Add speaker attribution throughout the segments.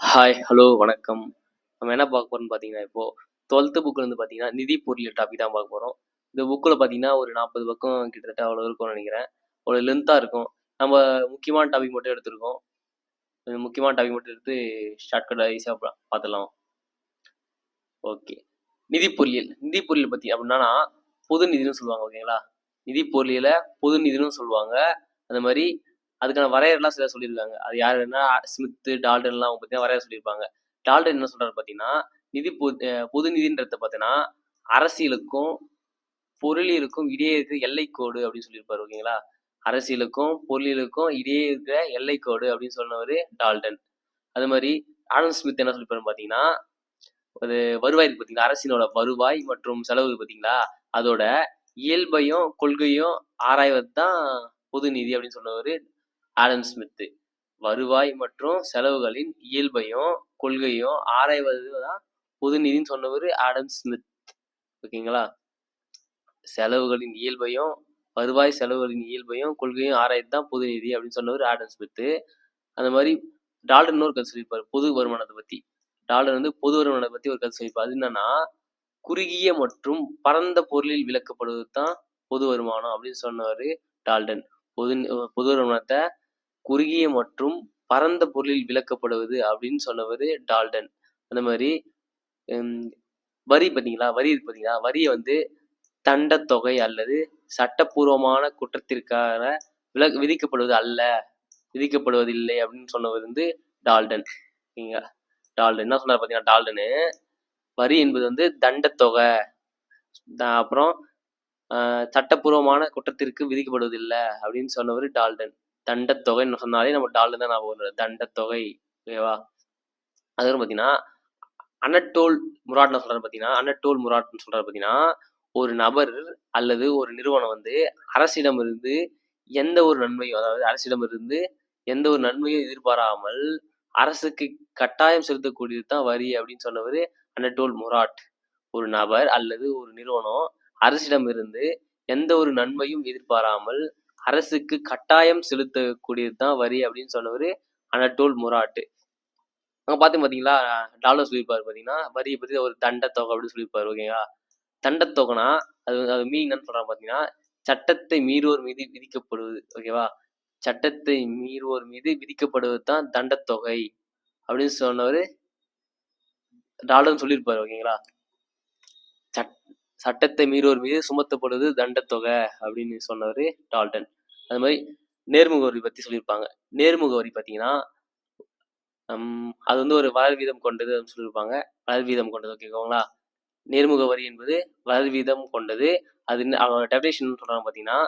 Speaker 1: Hi, hello, வணக்கம். நம்ம என்ன பார்க்க போறோம்னு பார்த்தீங்கன்னா, இப்போ 12த் புக்ல இருந்து பார்த்தீங்கன்னா, நிதி பொறியியல் டாபிக் தான் பார்க்க போறோம். இந்த புக்ல பார்த்தீங்கன்னா, ஒரு 40 பக்கம் கிட்டத்தட்ட அவ்வளோ இருக்கும்னு நெனைக்கிறேன். ஒரு லென்த்தா இருக்கும். நம்ம முக்கியமான டாபிக் மட்டும் எடுத்திருக்கோம். முக்கியமான டாபிக் மட்டும் எடுத்து ஷார்ட்கட்டா ஈஸியா பார்த்துடலாம். ஓகே. நிதி பொறியியல். நிதி பொறியியல் பத்தி அப்படின்னா, பொது நிதின்னு சொல்லுவாங்க. ஓகேங்களா? நிதி பொறியியல பொது நிதின்னு சொல்லுவாங்க. அந்த மாரி அதுக்கான வரையறைலாம் சிலர் சொல்லியிருக்காங்க. அது யாருன்னா ஸ்மித்து, டால்டன்லாம் அவங்க பார்த்தீங்கன்னா வரையறை சொல்லியிருப்பாங்க. டால்டன் என்ன சொல்றாரு பார்த்தீங்கன்னா, நிதி பொது நிதின்றத பார்த்தீங்கன்னா, அரசியலுக்கும், பொருளியலுக்கும் இடையே இருக்கிற எல்லைக்கோடு அப்படின்னு சொல்லியிருப்பாரு. ஓகேங்களா? அரசியலுக்கும், பொருளியலுக்கும் இடையே இருக்கிற எல்லைக்கோடு அப்படின்னு சொன்னவரு டால்டன். அது மாரி ஆடம் ஸ்மித் என்ன சொல்லியிருப்பாருன்னு பார்த்தீங்கன்னா, ஒரு வருவாய் இருக்கு பார்த்தீங்களா? அரசினோட வருவாய் மற்றும் செலவு இருக்கு பார்த்தீங்களா? அதோட இயல்பையும், கொள்கையும் ஆராய்வது தான் பொது நிதி அப்படின்னு சொன்னவரு ஆடம் ஸ்மித்து. வருவாய் மற்றும் செலவுகளின் இயல்பையும், கொள்கையும் ஆராய்வது தான் பொது நிதின்னு சொன்னவரு ஆடம் ஸ்மித். ஓகேங்களா? செலவுகளின் இயல்பையும், வருவாய் செலவுகளின் இயல்பையும், கொள்கையும் ஆராய்வது தான் பொது நிதி அப்படின்னு சொன்னவரு ஆடம் ஸ்மித்து. அந்த மாரி டால்டன் இன்னொரு கருத்து சொல்லியிருப்பாரு. பொது வருமானத்த பத்தி. டால்டன் வந்து பொது வருமானத்த பத்தி ஒரு கருத்து சொல்லியிருப்பாரு. அது என்னன்னா, குறுகிய மற்றும் பரந்த பொருளில் விளக்கப்படுவது தான் பொது வருமானம் அப்படின்னு சொன்னவரு டால்டன். பொது வருமானத்த குறுகிய மற்றும் பரந்த பொருளில் விளக்கப்படுவது அப்படின்னு சொன்னவரு டால்டன். அந்த மாரி ம் வரி பார்த்தீங்களா? வரி இருக்கு பார்த்தீங்களா? வரிய வந்து தண்டத் தொகை அல்லது சட்டப்பூர்வமான குற்றத்திற்காக விதிக்கப்படுவது அல்ல, விதிக்கப்படுவதில்லை அப்படின்னு சொன்னவர் வந்து டால்டன். சரிங்களா? டால்டன் என்ன சொன்னார் பார்த்தீங்கன்னா, டால்டனு வரி என்பது வந்து தண்டத் தொகை. அப்புறம் சட்டப்பூர்வமான குற்றத்திற்கு விதிக்கப்படுவதில்லை அப்படின்னு சொன்னவர் டால்டன். தண்டத் தொகைன்னு சொன்னாலே நம்ம டால்டன் தான் ஞாபகம் வருது. தண்டத் தொகை. ஓகேவா? அதுக்கப்புறம் பார்த்தீங்கன்னா, அனட்டோல் முராட்ன்னு சொல்றாரு பார்த்தீங்கன்னா, அனட்டோல் முராட்ன்னு சொல்றாரு பார்த்தீங்கன்னா, ஒரு நபர் அல்லது ஒரு நிறுவனம் வந்து அரசிடமிருந்து எந்த ஒரு நன்மையும், அதாவது அரசிடமிருந்து எந்த ஒரு நன்மையும் எதிர்பாராமல் அரசுக்கு கட்டாயம் செலுத்தக்கூடியது தான் வரி அப்படின்னு சொன்னவரு அனட்டோல் முராட். ஒரு நபர் அல்லது ஒரு நிறுவனம் அரசிடமிருந்து எந்த ஒரு நன்மையும் எதிர்பாராமல் அரசுக்கு கட்டாயம் செலுத்தக்கூடியது தான் வரி அப்படின்னு சொன்னவரு அனட்டோல் முராட். அங்க பார்த்தீங்களா, டாலர் சொல்லியிருப்பாரு பார்த்தீங்கன்னா, வரிய பத்தி ஒரு தண்டத்தொகை அப்படின்னு சொல்லியிருப்பாரு. ஓகேங்களா? தண்டத்தொகைனா அது அது மீனிங் என்னன்னு சொல்றாங்க பார்த்தீங்கன்னா, சட்டத்தை மீறுவோர் மீது விதிக்கப்படுவது. ஓகேவா? சட்டத்தை மீறுவோர் மீது விதிக்கப்படுவது தான் தண்டத்தொகை அப்படின்னு சொன்னவரு டால்டன் சொல்லியிருப்பாரு. ஓகேங்களா? சட் சட்டத்தை மீறுவோர் மீது சுமத்தப்படுவது தண்டத்தொகை அப்படின்னு சொன்னவரு டால்டன். அது மாரி நேர்முக வரி பத்தி சொல்லியிருப்பாங்க. நேர்முக வரி பார்த்தீங்கன்னா, அது வந்து ஒரு வளர் வீதம் கொண்டது அப்படின்னு சொல்லியிருப்பாங்க. வளர் வீதம் கொண்டது. ஓகேங்களா? நேர்முக வரி என்பது வளர் வீதம் கொண்டது. அது அதோட டெஃபினேஷன் சொல்றாங்க பார்த்தீங்கன்னா,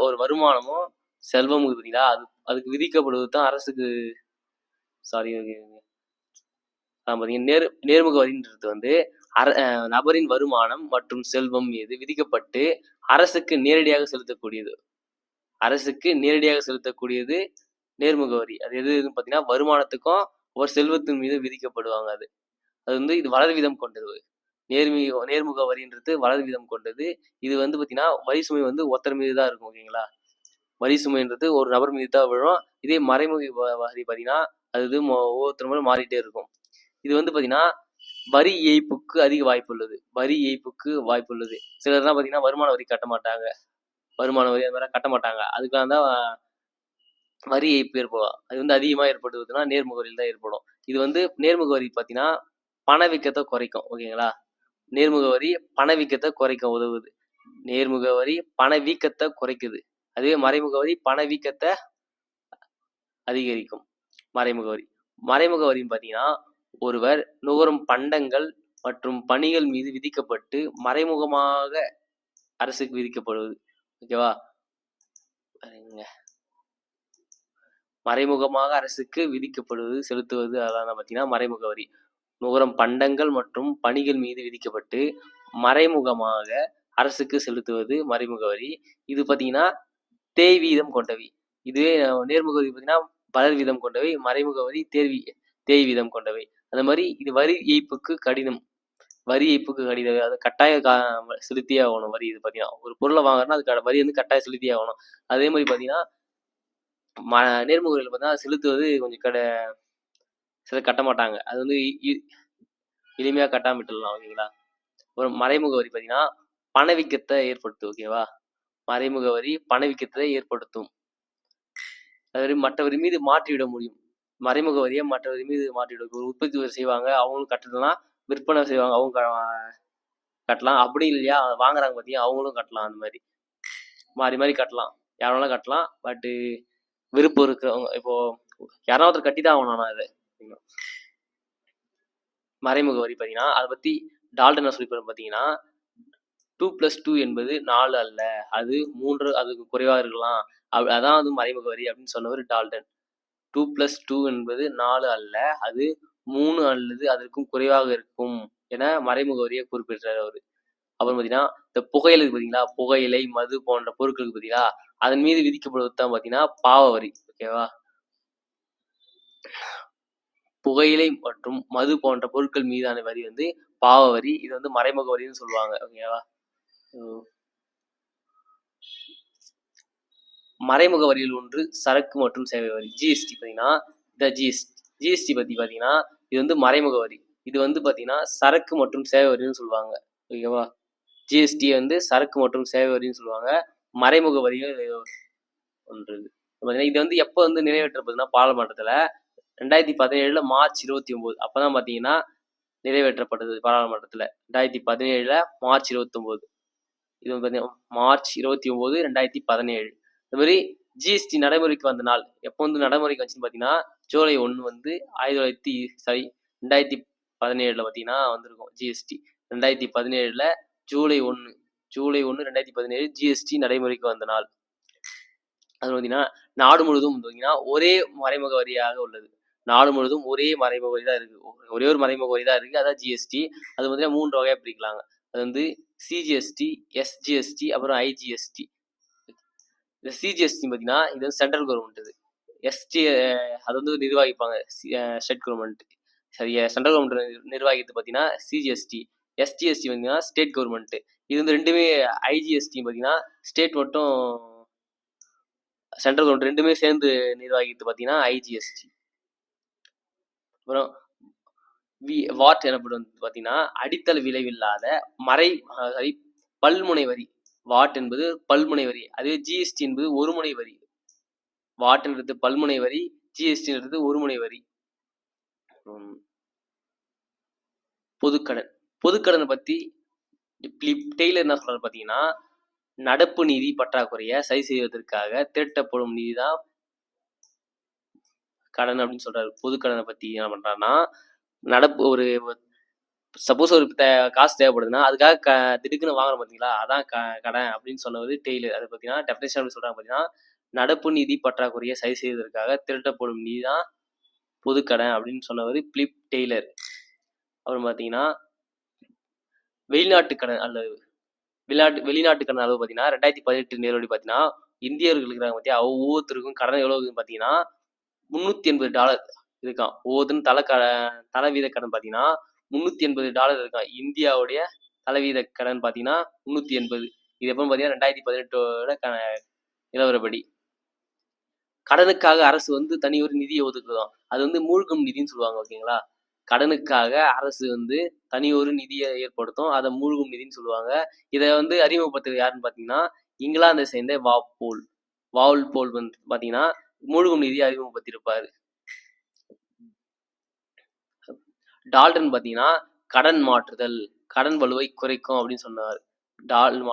Speaker 1: ஒரு வருமானமும் செல்வமும் இருக்கு பார்த்தீங்களா, அதுக்கு விதிக்கப்படுவது தான் அரசுக்கு சாரி பார்த்தீங்கன்னா, நேர்முக வரின்றது வந்து நபரின் வருமானம் மற்றும் செல்வம் மீது விதிக்கப்பட்டு அரசுக்கு நேரடியாக செலுத்தக்கூடியது. அரசுக்கு நேரடியாக செலுத்தக்கூடியது நேர்முக வரி. அது எதுன்னு பார்த்தீங்கன்னா, வருமானத்துக்கும் ஒரு செல்வத்தின் மீது விதிக்கப்படுவாங்க அது. அது வந்து இது வளர் வீதம் கொண்டது. நேர்முக வரின்றது வளர் வீதம் கொண்டது. இது வந்து பார்த்தீங்கன்னா, வரி சுமை வந்து ஒருத்தர் மீது தான் இருக்கும். ஓகேங்களா? வரி சுமைன்றது ஒரு நபர் மீது தான் விழும். இதே மறைமுக வரி பார்த்தீங்கன்னா, அது இது ஒவ்வொருத்தர் மேலும் மாறிட்டே இருக்கும். இது வந்து பார்த்தீங்கன்னா, வரி ஏய்ப்புக்கு அதிக வாய்ப்புள்ளது. வரி ஏய்ப்புக்கு வாய்ப்புள்ளது. சிலர்லாம் பார்த்தீங்கன்னா, வருமான வரி கட்ட மாட்டாங்க. வருமான வரி அது மாரிலாம் கட்ட மாட்டாங்க. அதுக்காக தான் வரி ஏய்ப்பு ஏற்படும். அது வந்து அதிகமா ஏற்படுவதுன்னா நேர்முக வரியில தான் ஏற்படும். இது வந்து நேர்முக வரி பார்த்தீங்கன்னா, பணவீக்கத்த குறைக்கும். ஓகேங்களா? நேர்முக வரி பணவீக்கத்த குறைக்க உதவுது. நேர்முக வரி பணவீக்கத்த குறைக்குது. அதுவே மறைமுக வரி பணவீக்கத்த அதிகரிக்கும். மறைமுக வரி. மறைமுக வரின்னு பார்த்தீங்கன்னா, ஒருவர் நுகரும் பண்டங்கள் மற்றும் பணிகள் மீது விதிக்கப்பட்டு மறைமுகமாக அரசுக்கு விதிக்கப்படுவது. ஓகேவா? மறைமுகமாக அரசுக்கு விதிக்கப்படுவது, செலுத்துவது அதான் பார்த்தீங்கன்னா மறைமுக வரி. நுகரும் பண்டங்கள் மற்றும் பணிகள் மீது விதிக்கப்பட்டு மறைமுகமாக அரசுக்கு செலுத்துவது மறைமுக வரி. இது பார்த்தீங்கன்னா, தேய் வீதம் கொண்டவை. இதுவே நேர்முக வரி பார்த்தீங்கன்னா, பலர் வீதம் கொண்டவை. மறைமுக வரி தேய் வீதம் கொண்டவை. அந்த மாரி இது வரி ஏய்ப்புக்கு கடினம். வரி ஏய்ப்புக்கு கடினம். அது கட்டாயம் செலுத்தியே ஆகணும் வரி இது பார்த்தீங்கன்னா. ஒரு பொருள வாங்குறோம்னா, அதுக்கான வரி வந்து கட்டாயம் செலுத்தியே ஆகணும். அதே மாரி பார்த்தீங்கன்னா, நேர்முக வரியில பார்த்தீங்கன்னா, செலுத்துவது கொஞ்சம் சிலர் கட்ட மாட்டாங்க. அது வந்து எளிமையா கட்டாம விட்டுடலாம். ஓகேங்களா? அப்புறம் மறைமுக வரி பார்த்தீங்கன்னா, பணவீக்கத்த ஏற்படுத்தும். ஓகேவா? மறைமுக வரி பணவீக்கத்தை ஏற்படுத்தும். அது மற்றவர் மீது மாற்றிவிட முடியும். மறைமுக வரியை மற்றவர் மீது மாற்றிவிட ஒரு உற்பத்தி செய்வாங்க, அவங்களும் கட்டலாம். விற்பனை செய்வாங்க, அவங்க கட்டலாம். அப்படி இல்லையா, வாங்குறாங்க பார்த்தீங்க, அவங்களும் கட்டலாம். அந்த மாதிரி மாறி மாறி கட்டலாம். யார் வேணாலும் கட்டலாம். பட்டு விருப்பம் இருக்கிறவங்க இப்போ யாராவது ஒருத்தர் கட்டி தான் ஆகணும். நான் அதை மறைமுக வரி பார்த்தீங்கன்னா, அதை பற்றி டால்டன் என்ன சொல்லியிருப்பாரு பார்த்தீங்கன்னா, 2+2 என்பது 4 அல்ல, அது 3 அதுக்கு குறைவாக இருக்கலாம். அதான் வந்து மறைமுக வரி அப்படின்னு சொன்னவர் டால்டன். 2+2 என்பது 4 அல்ல, அது 3 அல்லது அதற்கும் குறைவாக இருக்கும் என மறைமுக வரியை குறிப்பிட்டார் அவரு. அப்புறம் பார்த்தீங்கன்னா, இந்த புகையிலை பார்த்தீங்களா, புகையிலை, மது போன்ற பொருட்களுக்கு பார்த்தீங்களா, அதன் மீது விதிக்கப்படுவது தான் பார்த்தீங்கன்னா பாவ வரி. ஓகேவா? புகையிலை மற்றும் மது போன்ற பொருட்கள் மீதான வரி வந்து பாவ வரி. இது வந்து மறைமுக வரின்னு சொல்லுவாங்க. ஓகேவா? மறைமுக வரியில் ஒன்று சரக்கு மற்றும் சேவை வரி. ஜிஎஸ்டி பார்த்தீங்கன்னா, இந்த ஜிஎஸ்டி பற்றி பார்த்தீங்கன்னா, இது வந்து மறைமுக வரி. இது வந்து பார்த்தீங்கன்னா சரக்கு மற்றும் சேவை வரின்னு சொல்லுவாங்க. ஓகேவா? ஜிஎஸ்டி வந்து சரக்கு மற்றும் சேவை வரின்னு சொல்லுவாங்க. மறைமுக வரிகள் ஒன்று. பார்த்தீங்கன்னா இது வந்து எப்போ வந்து நிறைவேற்றப்படுதுன்னா, பாராளுமன்றத்தில் 2017 மார்ச் 29 அப்பதான் பார்த்தீங்கன்னா நிறைவேற்றப்பட்டது பாராளுமன்றத்தில். 2017 மார்ச் 29. இது வந்து பார்த்தீங்கன்னா மார்ச் 29, 2017. இந்த மாதிரி ஜிஎஸ்டி நடைமுறைக்கு வந்த நாள் எப்போ வந்து நடைமுறைக்கு வந்துச்சுன்னு பார்த்தீங்கன்னா, ஜூலை 1 வந்து 2017 பார்த்தீங்கன்னா வந்திருக்கும் ஜிஎஸ்டி. 2017 ஜூலை 1 2017 ஜிஎஸ்டி நடைமுறைக்கு வந்த நாள். அது பார்த்தீங்கன்னா நாடு முழுவதும் பார்த்தீங்கன்னா ஒரே மறைமுக வரியாக உள்ளது. நாடு முழுவதும் ஒரே மறைமுக வரி தான் இருக்கு. ஒரே ஒரு மறைமுக வரி தான் இருக்கு. அதான் ஜிஎஸ்டி. அது பார்த்தீங்கன்னா 3 வகையா பிரிக்கலாங்க. அது வந்து சிஜிஎஸ்டி, எஸ்ஜிஎஸ்டி, அப்புறம் ஐஜிஎஸ்டி. இந்த சிஜிஎஸ்டி பார்த்தீங்கன்னா இது வந்து சென்ட்ரல் கவர்மெண்ட். இது எஸ்டி அது வந்து நிர்வகிப்பாங்க ஸ்டேட் கவர்மெண்ட். சரி, சென்ட்ரல் கவர்மெண்ட் நிர்வகித்து பார்த்தீங்கன்னா சிஜிஎஸ்டி. எஸ்டிஎஸ்டி பார்த்தீங்கன்னா ஸ்டேட் கவர்மெண்ட். இது வந்து ரெண்டுமே ஐஜிஎஸ்டி பார்த்தீங்கன்னா ஸ்டேட் மட்டும் சென்ட்ரல் கவர்மெண்ட் ரெண்டுமே சேர்ந்து நிர்வகித்து பார்த்தீங்கன்னா ஐஜிஎஸ்டி. அப்புறம் வாட் எனப்படும் பார்த்தீங்கன்னா அடித்தள விளைவில்லாத பல்முனை வரி. வாட் என்பது பல்முனை வரி. அதுவே ஜிஎஸ்டி என்பது ஒரு முனை வரி. வாட்ன்றது பல்முனை வரி, ஜிஎஸ்டின்றது ஒரு முனை வரி. பொதுக்கடன். பொதுக்கடனை பற்றி டெய்லர் என்ன சொல்றாரு பார்த்தீங்கன்னா, நடப்பு நிதி பற்றாக்குறையை சரி செய்வதற்காக திரட்டப்படும் நிதி தான் கடன் அப்படின்னு சொல்றாரு. பொதுக்கடனை பற்றி என்ன பண்றாருன்னா, நடப்பு ஒரு சப்போஸ் ஒரு காசு தேவைப்படுதுன்னா அதுக்காக திடுக்குன்னு வாங்குறோம் பார்த்தீங்களா, அதான் கடன் அப்படின்னு சொன்னது டெய்லர். அதை பார்த்தீங்கன்னா டெஃபினேஷன் எப்படி சொல்றாங்க பார்த்தீங்கன்னா, நடப்பு நிதி பற்றாக்குறையை சரி செய்வதற்காக திரட்டப்படும் நிதி தான் பொதுக்கடன் அப்படின்னு சொன்னவர் பிலிப் டெய்லர். அப்புறம் பார்த்தீங்கன்னா வெளிநாட்டு கடன் அல்லது வெளிநாட்டு கடன் அளவு பார்த்தீங்கன்னா 2018 நேரடி பார்த்தீங்கன்னா இந்தியர்கள் இருக்கிறாங்க பார்த்தியா, ஒவ்வொருத்தருக்கும் கடன் எவ்வளவு பார்த்தீங்கன்னா $380 இருக்கான். ஒவ்வொருத்தரும் தலைவீத கடன் பார்த்தீங்கன்னா $380 இருக்கான். இந்தியாவுடைய தலைவீத கடன் பார்த்தீங்கன்னா 380. இது எப்போ பார்த்தீங்கன்னா 2018 நிலவரப்படி. கடனுக்காக அரசு வந்து தனி ஒரு நிதியை ஒதுக்குதான். அது வந்து மூழ்கும் நிதின்னு சொல்லுவாங்க. ஓகேங்களா? கடனுக்காக அரசு வந்து தனி ஒரு நிதியை ஏற்படுத்தும். அதை மூழ்கும் நிதின்னு சொல்லுவாங்க. இதை வந்து அறிமுகப்படுத்துறது யாருன்னு பார்த்தீங்கன்னா இங்கிலாந்தை சேர்ந்த வால்போல் வந்து பார்த்தீங்கன்னா மூழ்கும் நிதியை அறிமுகப்படுத்தியிருப்பாரு. டால்டன் பார்த்தீங்கன்னா கடன் மாற்றுதல் கடன் வலுவை குறைக்கும் அப்படின்னு சொன்னார். டால்டன்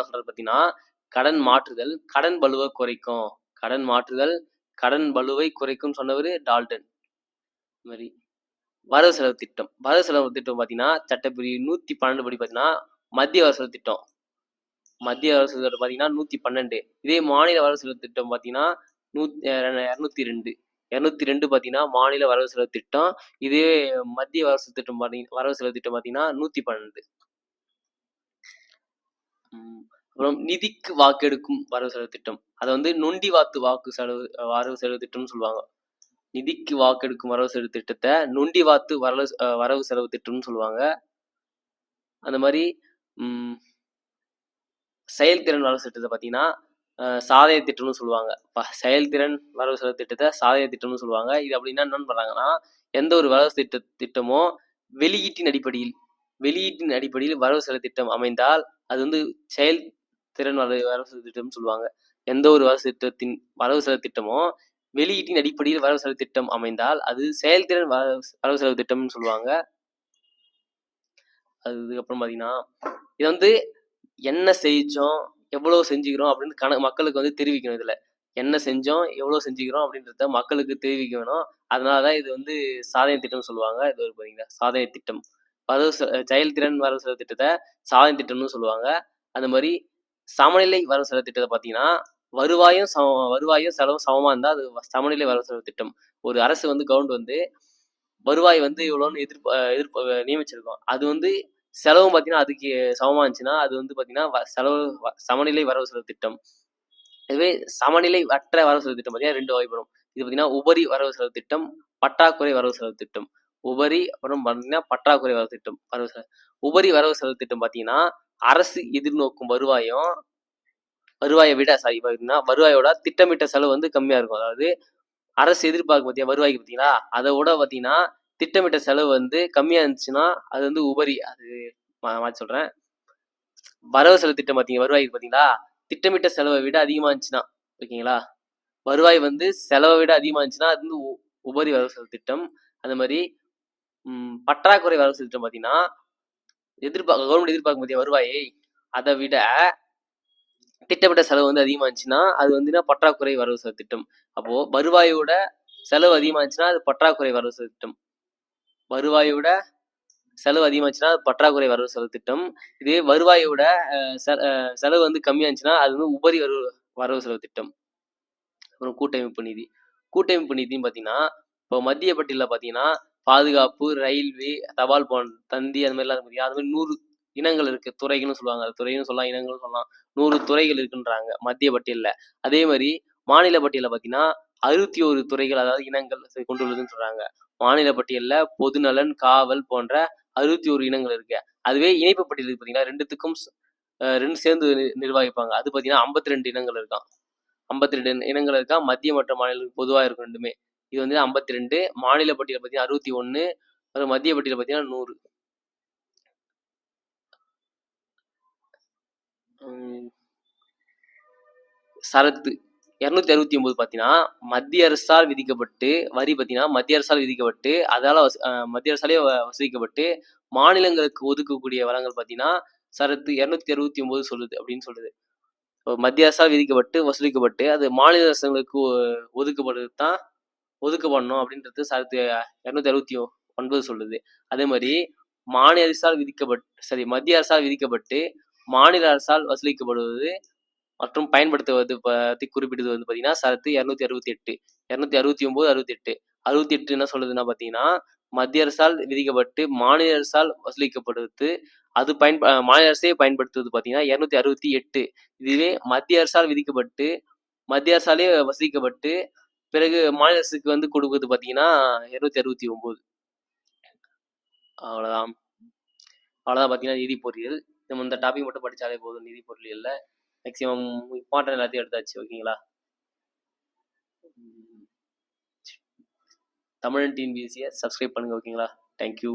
Speaker 1: சொல்றது பார்த்தீங்கன்னா கடன் மாற்றுதல் கடன் வலுவை குறைக்கும். கடன் மாற்றுதல் கடன் வலுவை குறைக்கும் சொன்னவர் டால்டன். மாதிரி வரவு செலவு திட்டம். வரவு செலவு திட்டம் பார்த்தீங்கன்னா சட்டப்பிரிவு 112 படி பார்த்தீங்கன்னா மத்திய வரவு செலவு திட்டம். மத்திய வரவு செலவு திட்டம் பார்த்தீங்கன்னா 112. இதே மாநில வரவு செலவு திட்டம் பார்த்தீங்கன்னா 202. 202 பார்த்தீங்கன்னா மாநில வரவு செலவு திட்டம். இதே மத்திய வரவு செலவு திட்டம் பார்த்தீங்கன்னா 112. அப்புறம் நிதிக்கு வாக்கெடுக்கும் வரவு செலவு திட்டம். அதை வந்து நொண்டி வாத்து வரவு செலவு திட்டம்னு சொல்லுவாங்க. நிதிக்கு வாக்கெடுக்கும் வரவு செலவு திட்டத்தை நொண்டி வாத்து வரவு செலவு திட்டம்னு சொல்லுவாங்க. அந்த மாதிரி செயல்திறன் வரவு திட்டத்தை பார்த்தீங்கன்னா சாதனை திட்டம்னு சொல்லுவாங்க. செயல்திறன் வரவு செலவு திட்டத்தை சாதனை திட்டம்னு சொல்லுவாங்க. இது அப்படின்னா என்னன்னு பண்றாங்கன்னா, எந்த ஒரு வரவு திட்டமோ வெளியீட்டின் அடிப்படையில் வரவு செலவு திட்டம் அமைந்தால் அது வந்து செயல்திறன் வரவு செலவு திட்டம்னு சொல்லுவாங்க. எந்த ஒரு வரவு செலவு திட்டமோ வெளியீட்டின் அடிப்படையில் வரவு செலவு திட்டம் அமைந்தால் அது செயல்திறன் வரவு செலவு திட்டம்னு சொல்லுவாங்க. அதுக்கப்புறம் பார்த்தீங்கன்னா, இது வந்து என்ன செஞ்சோம், எவ்வளவு செஞ்சுக்கிறோம் அப்படின்னு மக்களுக்கு வந்து தெரிவிக்கணும் இதுல. என்ன செஞ்சோம், எவ்வளவு செஞ்சுக்கிறோம் அப்படின்றத மக்களுக்கு தெரிவிக்கணும். அதனால தான் இது வந்து சாதனை திட்டம்னு சொல்லுவாங்க. இது ஒரு பார்த்தீங்கன்னா, சாதனை திட்டம். செயல்திறன் வரவு செலவு திட்டத்தை சாதனை திட்டம்னு சொல்லுவாங்க. அந்த மாதிரி சமநிலை வரவு செலவு திட்டத்தை பார்த்தீங்கன்னா, வருவாயும் செலவும் சமமா இருந்தா அது சமநிலை வரவு செலவு திட்டம். ஒரு அரசு வந்து கவர்மெண்ட் வந்து வருவாய் வந்து இவ்வளோன்னு நியமிச்சிருக்கோம். அது வந்து செலவும் பார்த்தீங்கன்னா, அதுக்கு சமமா இருந்துச்சுன்னா, அது வந்து பார்த்தீங்கன்னா, சமநிலை வரவு செலவு திட்டம். இதுவே சமநிலை அற்ற வரவு செலவு திட்டம் பார்த்தீங்கன்னா 2 வகைப்படும். இது பார்த்தீங்கன்னா, உபரி வரவு செலவு திட்டம், பற்றாக்குறை வரவு செலவு திட்டம். உபரி அப்புறம் பார்த்தீங்கன்னா, பற்றாக்குறை வரவு திட்டம். உபரி வரவு செலவு திட்டம் பார்த்தீங்கன்னா, அரசு எதிர்நோக்கும் வருவாயை விட பார்த்தீங்கன்னா, வருவாயோட திட்டமிட்ட செலவு வந்து கம்மியா இருக்கும். அதாவது அரசு எதிர்பார்க்கும் பார்த்தியா வருவாய்க்கு பார்த்தீங்களா, அதை விட பார்த்தீங்கன்னா, திட்டமிட்ட செலவு வந்து கம்மியா இருந்துச்சுன்னா, அது வந்து உபரி. அது மாத்தி சொல்றேன். வரவு செலவு திட்டம் பார்த்தீங்க வருவாய்க்கு பார்த்தீங்களா, திட்டமிட்ட செலவை விட அதிகமா இருந்துச்சுன்னா, ஓகேங்களா, வருவாய் வந்து செலவை விட அதிகமா இருந்துச்சுன்னா, அது வந்து உபரி வரவு செலவு திட்டம். அந்த மாதிரி பற்றாக்குறை வரவு செலவு திட்டம் பார்த்தீங்கன்னா, கவர்மெண்ட் எதிர்பார்க்கும் பார்த்தியா வருவாயை, அதை விட திட்டமிட்ட செலவு வந்து அதிகமா இருந்துச்சுன்னா, அது வந்து பற்றாக்குறை வரவு செலவு திட்டம். அப்போ வருவாயோட செலவு அதிகமா இருந்துச்சுன்னா, அது பற்றாக்குறை வரவு செலவு திட்டம். வருவாயோட செலவு அதிகமாச்சுன்னா பற்றாக்குறை வரவு செலவு திட்டம். இதே வருவாயோட செலவு வந்து கம்மியா இருந்துச்சுன்னா, அது வந்து உபரி வரவு செலவு திட்டம். அப்புறம் கூட்டமைப்பு நிதி. கூட்டமைப்பு நிதின்னு பார்த்தீங்கன்னா, இப்போ மத்திய பட்டியலில் பார்த்தீங்கன்னா, பாதுகாப்பு, ரயில்வே, தபால் தந்தி அது மாதிரிலாம் இருக்கு. அது மாதிரி 100 இனங்கள் இருக்கு. துறைகள்னு சொல்லுவாங்க. துறைன்னு சொல்லலாம், இனங்கள்னு சொல்லலாம். 100 துறைகள் இருக்குன்றாங்க மத்திய பட்டியலில். அதே மாதிரி மாநில பட்டியலில் பார்த்தீங்கன்னா, 61 துறைகள் அதாவது இனங்கள் கொண்டுள்ளதுன்னு சொல்றாங்க. மாநில பட்டியலில் பொதுநலன், காவல் போன்ற 61 இனங்கள் இருக்கு. அதுவே இணைப்பு பட்டியல் இருக்கு பார்த்தீங்கன்னா, ரெண்டுத்துக்கும் 2 சேர்ந்து நிர்வகிப்பாங்க. அது பார்த்தீங்கன்னா 52 இனங்கள் இருக்காம். 52 இனங்கள் இருக்கா. மத்திய மற்றும் மாநிலங்களுக்கு பொதுவாக இருக்கும் ரெண்டுமே. இது வந்து 52. மாநில பட்டியல் பார்த்தீங்கன்னா 61. அப்புறம் மத்திய பட்டியல் பார்த்தீங்கன்னா 100. சரத்து 269 பார்த்தீங்கன்னா, மத்திய அரசால் விதிக்கப்பட்டு வரி பார்த்தீங்கன்னா மத்திய அரசால் விதிக்கப்பட்டு அதால மத்திய அரசாலே வசூலிக்கப்பட்டு மாநிலங்களுக்கு ஒதுக்கக்கூடிய வளங்கள் பார்த்தீங்கன்னா, சரத்து 269 சொல்லுது அப்படின்னு சொல்லுது. மத்திய அரசால் விதிக்கப்பட்டு வசூலிக்கப்பட்டு அது மாநில அரசுகளுக்கு ஒதுக்கப்படணும் அப்படின்றது சரத்து 269 சொல்லுது. அதே மாதிரி மத்திய அரசால் விதிக்கப்பட்டு மாநில அரசால் வசூலிக்கப்படுவது மற்றும் பயன்படுத்துவது பத்தி குறிப்பிட்டது வந்து பார்த்தீங்கன்னா, சரத்து 268. 269, 68. 68 என்ன சொல்லுதுன்னா பார்த்தீங்கன்னா, மத்திய அரசால் விதிக்கப்பட்டு மாநில அரசால் வசூலிக்கப்படுவது அது மாநில அரசே பயன்படுத்துவது பார்த்தீங்கன்னா 268. இதுவே மத்திய அரசால் விதிக்கப்பட்டு மத்திய அரசாலே வசூலிக்கப்பட்டு பிறகு மாநில அரசுக்கு வந்து கொடுக்குறது பார்த்தீங்கன்னா 269. அவ்வளோதான். பார்த்தீங்கன்னா நிதி பொறியியல். நம்ம இந்த டாபிக் மட்டும் படிச்சாலே போதும் நிதி பொறியியல்ல. மேக்ஸிமம் இம்பார்ட்டன்ட் எல்லாத்தையும் எடுத்தாச்சு. ஓகேங்களா? தமிழன் டிஎன்பிஎஸ்சியை சப்ஸ்கிரைப் பண்ணுங்க. ஓகேங்களா? தேங்க்யூ.